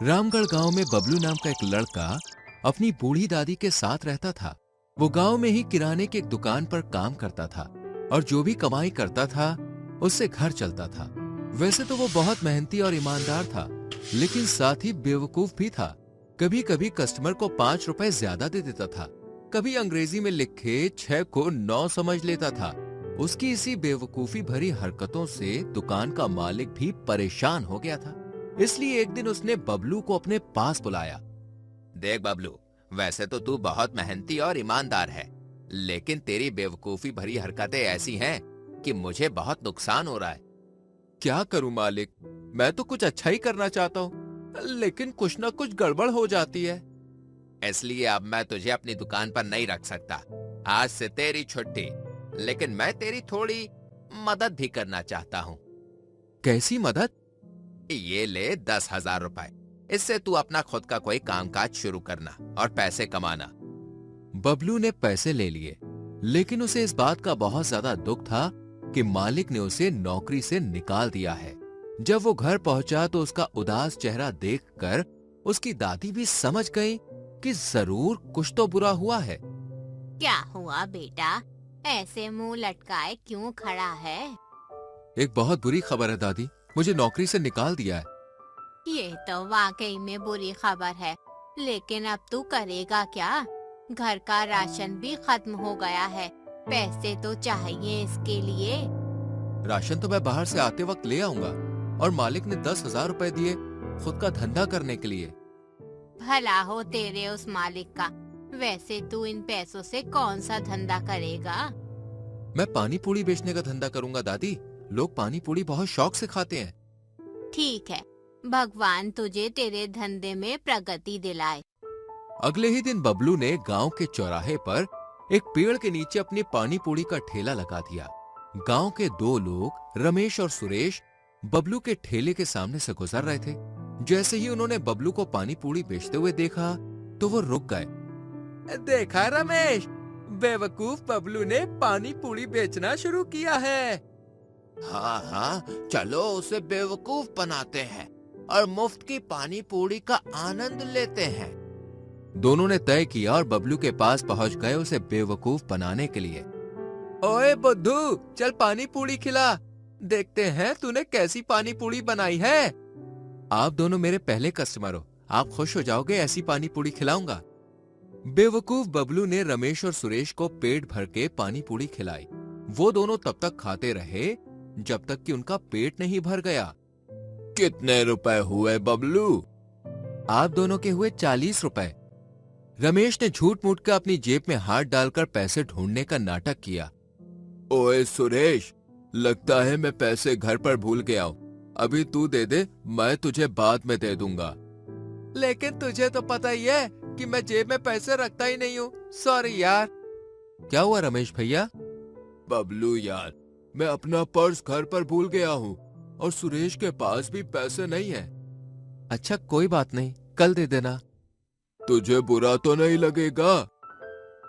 रामगढ़ गांव में बबलू नाम का एक लड़का अपनी बूढ़ी दादी के साथ रहता था। वो गांव में ही किराने की एक दुकान पर काम करता था और जो भी कमाई करता था उससे घर चलता था। वैसे तो वो बहुत मेहनती और ईमानदार था, लेकिन साथ ही बेवकूफ भी था। कभी कभी कस्टमर को 5 रुपए ज्यादा दे देता था, कभी अंग्रेजी में लिखे 6 को 9 समझ लेता था। उसकी इसी बेवकूफी भरी हरकतों से दुकान का मालिक भी परेशान हो गया था। इसलिए एक दिन उसने बबलू को अपने पास बुलाया। देख बबलू, वैसे तो तू बहुत मेहनती और ईमानदार है, लेकिन तेरी बेवकूफी भरी हरकतें ऐसी हैं कि मुझे बहुत नुकसान हो रहा है। क्या करूं मालिक, मैं तो कुछ अच्छा ही करना चाहता हूँ, लेकिन कुछ ना कुछ गड़बड़ हो जाती है। इसलिए अब मैं तुझे अपनी दुकान पर नहीं रख सकता। आज से तेरी छुट्टी। लेकिन मैं तेरी थोड़ी मदद भी करना चाहता हूँ। कैसी मदद? ये ले 10,000 रुपए। इससे तू अपना खुद का कोई कामकाज शुरू करना और पैसे कमाना। बबलू ने पैसे ले लिए, लेकिन उसे इस बात का बहुत ज्यादा दुख था कि मालिक ने उसे नौकरी से निकाल दिया है। जब वो घर पहुंचा तो उसका उदास चेहरा देखकर उसकी दादी भी समझ गई कि जरूर कुछ तो बुरा हुआ है। क्या हुआ बेटा, ऐसे मुंह लटकाए क्यों खड़ा है? एक बहुत बुरी खबर है दादी, मुझे नौकरी से निकाल दिया है। ये तो वाकई में बुरी खबर है, लेकिन अब तू करेगा क्या? घर का राशन भी खत्म हो गया है, पैसे तो चाहिए इसके लिए। राशन तो मैं बाहर से आते वक्त ले आऊंगा, और मालिक ने 10,000 रुपए दिए खुद का धंधा करने के लिए। भला हो तेरे उस मालिक का। वैसे तू इन पैसों से कौन सा धंधा करेगा? मैं पानी पूरी बेचने का धंधा करूंगा दादी, लोग पानी पूरी बहुत शौक से खाते हैं। ठीक है, भगवान तुझे तेरे धंधे में प्रगति दिलाए। अगले ही दिन बबलू ने गांव के चौराहे पर एक पेड़ के नीचे अपनी पानी पूरी का ठेला लगा दिया। गांव के 2 लोग, रमेश और सुरेश, बबलू के ठेले के सामने से गुजर रहे थे। जैसे ही उन्होंने बबलू को पानी पूरी बेचते हुए देखा तो वो रुक गए। देखा रमेश, बेवकूफ बबलू ने पानी पूरी बेचना शुरू किया है। हाँ हाँ, चलो उसे बेवकूफ बनाते हैं और मुफ्त की पानी पूरी का आनंद लेते हैं। दोनों ने तय किया और बबलू के पास पहुंच गए उसे बेवकूफ बनाने के लिए। ओए बुद्धू, चल पानी पूरी खिला, देखते हैं तूने कैसी पानी पूरी बनाई है। आप दोनों मेरे पहले कस्टमर हो, आप खुश हो जाओगे, ऐसी पानी पूरी खिलाऊंगा। बेवकूफ बबलू ने रमेश और सुरेश को पेट भर के पानी पूरी खिलाई। वो दोनों तब तक खाते रहे जब तक कि उनका पेट नहीं भर गया। कितने रुपए हुए बबलू? आप दोनों के हुए 40 रुपए। रमेश ने झूठ मूठ कर अपनी जेब में हाथ डालकर पैसे ढूंढने का नाटक किया। ओए सुरेश, लगता है मैं पैसे घर पर भूल गया हूँ। अभी तू दे दे, मैं तुझे बाद में दे दूंगा। लेकिन तुझे तो पता ही है कि मैं जेब में पैसे रखता ही नहीं हूँ, सॉरी यार। क्या हुआ रमेश भैया? बबलू यार, मैं अपना पर्स घर पर भूल गया हूँ और सुरेश के पास भी पैसे नहीं है। अच्छा कोई बात नहीं, कल दे देना। तुझे बुरा तो नहीं लगेगा?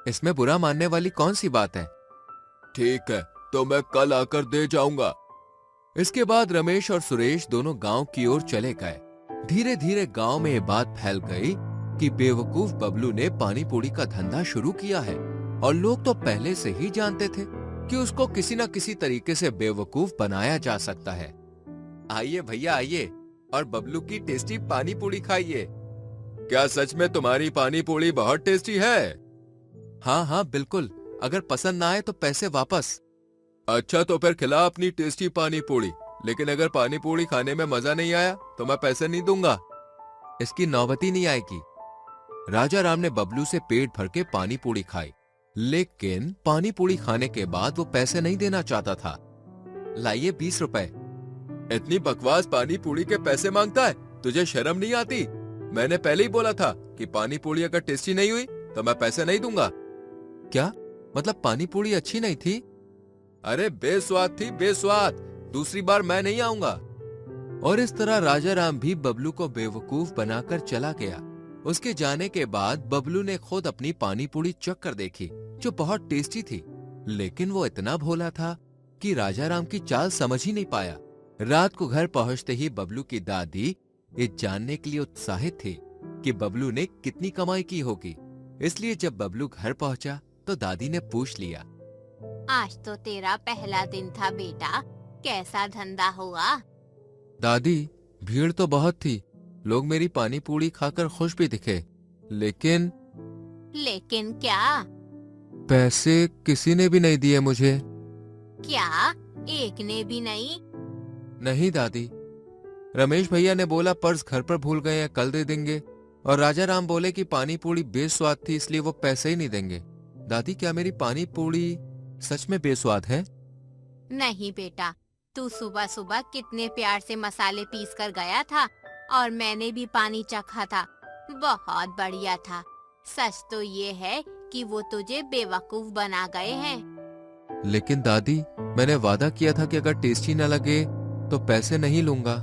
इसमें बुरा मानने वाली कौन सी बात है? ठीक है, तो मैं कल आकर दे जाऊंगा। इसके बाद रमेश और सुरेश दोनों गांव की ओर चले गए। धीरे धीरे गांव में ये बात फैल गई कि बेवकूफ बबलू ने पानी पूरी का धंधा शुरू किया है, और लोग तो पहले से ही जानते थे कि उसको किसी न किसी तरीके से बेवकूफ बनाया जा सकता है। आइए भैया आइए, और बबलू की टेस्टी पानी पूरी खाइए। क्या सच में तुम्हारी पानी पूरी बहुत टेस्टी है? हाँ हाँ बिल्कुल, अगर पसंद ना आए तो पैसे वापस। अच्छा तो फिर खिला अपनी टेस्टी पानी पूरी, लेकिन अगर पानी पूरी खाने में मजा नहीं आया तो मैं पैसे नहीं दूंगा। इसकी नौबत ही नहीं आएगी। राजा राम ने बबलू से पेट भर के पानी पूरी खाई, लेकिन पानी पूरी खाने के बाद वो पैसे नहीं देना चाहता था। लाइए 20 रुपए। इतनी बकवास पानी पूरी के पैसे मांगता है, तुझे शर्म नहीं आती? मैंने पहले ही बोला था कि पानी पूरी अगर टेस्टी नहीं हुई तो मैं पैसे नहीं दूंगा। क्या मतलब, पानी पूरी अच्छी नहीं थी? अरे बेस्वाद थी, बेस्वाद। दूसरी बार मैं नहीं आऊंगा। और इस तरह राजा राम भी बबलू को बेवकूफ बनाकर चला गया। उसके जाने के बाद बबलू ने खुद अपनी पानी पूरी चख कर देखी, जो बहुत टेस्टी थी, लेकिन वो इतना भोला था कि राजा राम की चाल समझ ही नहीं पाया। रात को घर पहुंचते ही बबलू की दादी ये जानने के लिए उत्साहित थी कि बबलू ने कितनी कमाई की होगी। इसलिए जब बबलू घर पहुंचा तो दादी ने पूछ लिया, आज तो तेरा पहला दिन था बेटा, कैसा धंधा हुआ? दादी भीड़ तो बहुत थी, लोग मेरी पानी पूरी खाकर खुश भी दिखे, लेकिन लेकिन क्या? पैसे किसी ने भी नहीं दिए मुझे। क्या एक ने भी नहीं? नहीं दादी, रमेश भैया ने बोला पर्स घर पर भूल गए हैं, कल दे देंगे, और राजा राम बोले कि पानी पूरी बेस्वाद थी इसलिए वो पैसे ही नहीं देंगे। दादी क्या मेरी पानी पूरी सच में बेस्वाद है? नहीं बेटा, तू सुबह सुबह कितने प्यार से मसाले पीस कर गया था और मैंने भी पानी चखा था, बहुत बढ़िया था। सच तो ये है कि वो तुझे बेवकूफ बना गए हैं। लेकिन दादी मैंने वादा किया था कि अगर टेस्टी न लगे तो पैसे नहीं लूंगा।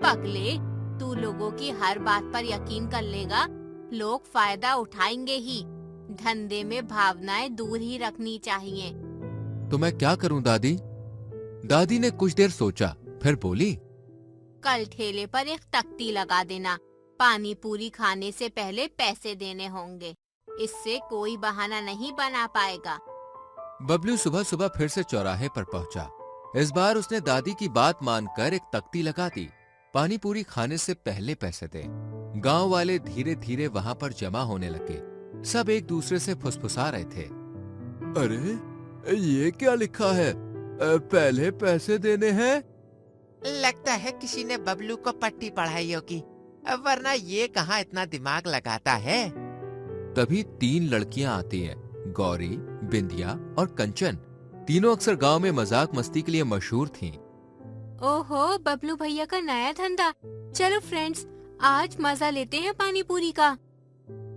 पगले, तू लोगों की हर बात पर यकीन कर लेगा, लोग फायदा उठाएंगे ही। धंधे में भावनाएं दूर ही रखनी चाहिए। तो मैं क्या करूं दादी? दादी ने कुछ देर सोचा, फिर बोली, कल ठेले पर एक तख्ती लगा देना, पानी पूरी खाने से पहले पैसे देने होंगे। इससे कोई बहाना नहीं बना पाएगा। बबलू सुबह सुबह फिर से चौराहे पर पहुंचा। इस बार उसने दादी की बात मानकर एक तख्ती लगा दी, पानी पूरी खाने से पहले पैसे दे। गांव वाले धीरे धीरे वहां पर जमा होने लगे। सब एक दूसरे से फुसफुसा रहे थे, अरे ये क्या लिखा है, पहले पैसे देने हैं? लगता है किसी ने बबलू को पट्टी पढ़ाई होगी, वरना ये कहाँ इतना दिमाग लगाता है। तभी 3 लड़कियां आती हैं, गौरी, बिंदिया और कंचन। तीनों अक्सर गांव में मजाक मस्ती के लिए मशहूर थीं। ओहो, बबलू भैया का नया धंधा। चलो फ्रेंड्स, आज मजा लेते हैं पानी पूरी का।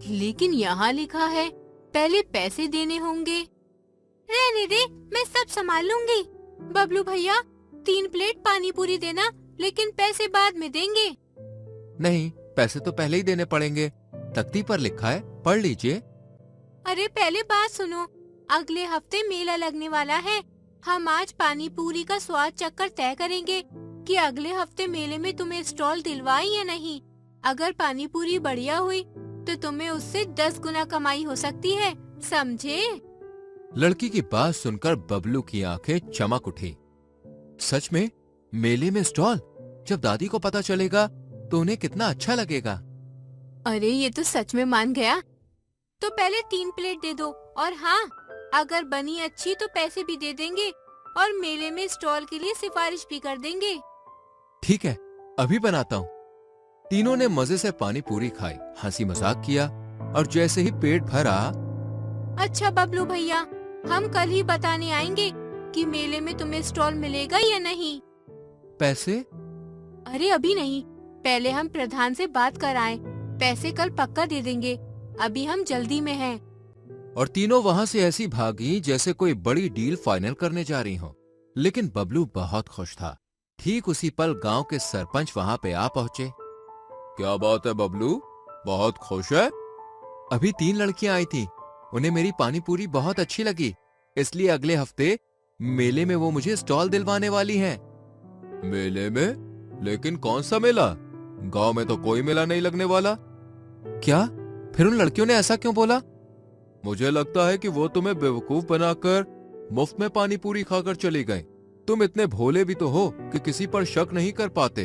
लेकिन यहाँ लिखा है पहले पैसे देने होंगे। रहने दे, मैं सब संभाल लूंगी। बबलू भैया 3 प्लेट पानी पूरी देना, लेकिन पैसे बाद में देंगे। नहीं, पैसे तो पहले ही देने पड़ेंगे, तख्ती पर लिखा है, पढ़ लीजिए। अरे पहले बात सुनो, अगले हफ्ते मेला लगने वाला है। हम आज पानी पूरी का स्वाद चखकर तय करेंगे कि अगले हफ्ते मेले में तुम्हें स्टॉल दिलवाएं या नहीं। अगर पानी पूरी बढ़िया हुई तो तुम्हें उससे 10 गुना कमाई हो सकती है, समझे? लड़की की बात सुनकर बबलू की आंखें चमक उठी। सच में मेले में स्टॉल? जब दादी को पता चलेगा तो उन्हें कितना अच्छा लगेगा। अरे ये तो सच में मान गया। तो पहले 3 प्लेट दे दो, और हाँ, अगर बनी अच्छी तो पैसे भी दे देंगे और मेले में स्टॉल के लिए सिफारिश भी कर देंगे। ठीक है, अभी बनाता हूँ। तीनों ने मजे से पानी पूरी खाई, हंसी मजाक किया, और जैसे ही पेट भरा, अच्छा बबलू भैया, हम कल ही बताने आएंगे कि मेले में तुम्हें स्टॉल मिलेगा या नहीं। पैसे? अरे अभी नहीं, पहले हम प्रधान से बात कराएं। पैसे कल पक्का दे देंगे, अभी हम जल्दी में हैं। और तीनों वहां से ऐसी भागी जैसे कोई बड़ी डील फाइनल करने जा रही हो। लेकिन बबलू बहुत खुश था। ठीक उसी पल गांव के सरपंच वहां पे आ पहुंचे। क्या बात है बबलू, बहुत खुश है? अभी 3 लड़कियां आई थी, उन्हें मेरी पानी पूरी बहुत अच्छी लगी, इसलिए अगले हफ्ते मेले में वो मुझे स्टॉल दिलवाने वाली हैं। मेले में? लेकिन कौन सा मेला? गांव में तो कोई मेला नहीं लगने वाला। क्या? फिर उन लड़कियों ने ऐसा क्यों बोला? मुझे लगता है कि वो तुम्हें बेवकूफ बनाकर मुफ्त में पानी पूरी खाकर चली गए। तुम इतने भोले भी तो हो कि किसी पर शक नहीं कर पाते।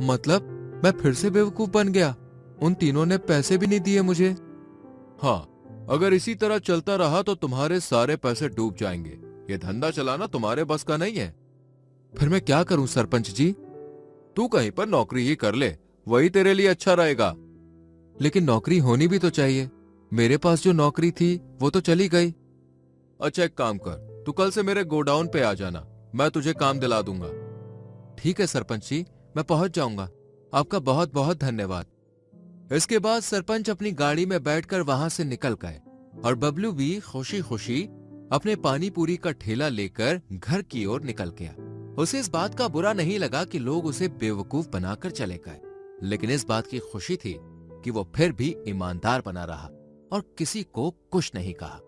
मतलब मैं फिर से बेवकूफ बन गया? उन तीनों ने पैसे भी नहीं दिए मुझे। हाँ, अगर इसी तरह चलता रहा तो तुम्हारे सारे पैसे डूब जाएंगे। ये धंधा चलाना तुम्हारे बस का नहीं है। फिर मैं क्या करूं सरपंच जी? तू कहीं पर नौकरी ही कर ले, वही तेरे लिए अच्छा रहेगा। लेकिन नौकरी होनी भी तो चाहिए। मेरे पास जो नौकरी थी वो तो चली गई। अच्छा एक काम कर, तू कल से मेरे गोडाउन पे आ जाना, मैं तुझे काम दिला दूंगा। ठीक है सरपंच जी, मैं पहुंच जाऊंगा। आपका बहुत बहुत धन्यवाद। इसके बाद सरपंच अपनी गाड़ी में बैठकर वहां से निकल गए और बबलू भी खुशी खुशी अपने पानी पूरी का ठेला लेकर घर की ओर निकल गया। उसे इस बात का बुरा नहीं लगा कि लोग उसे बेवकूफ बनाकर चले गए, लेकिन इस बात की खुशी थी कि वो फिर भी ईमानदार बना रहा और किसी को कुछ नहीं कहा।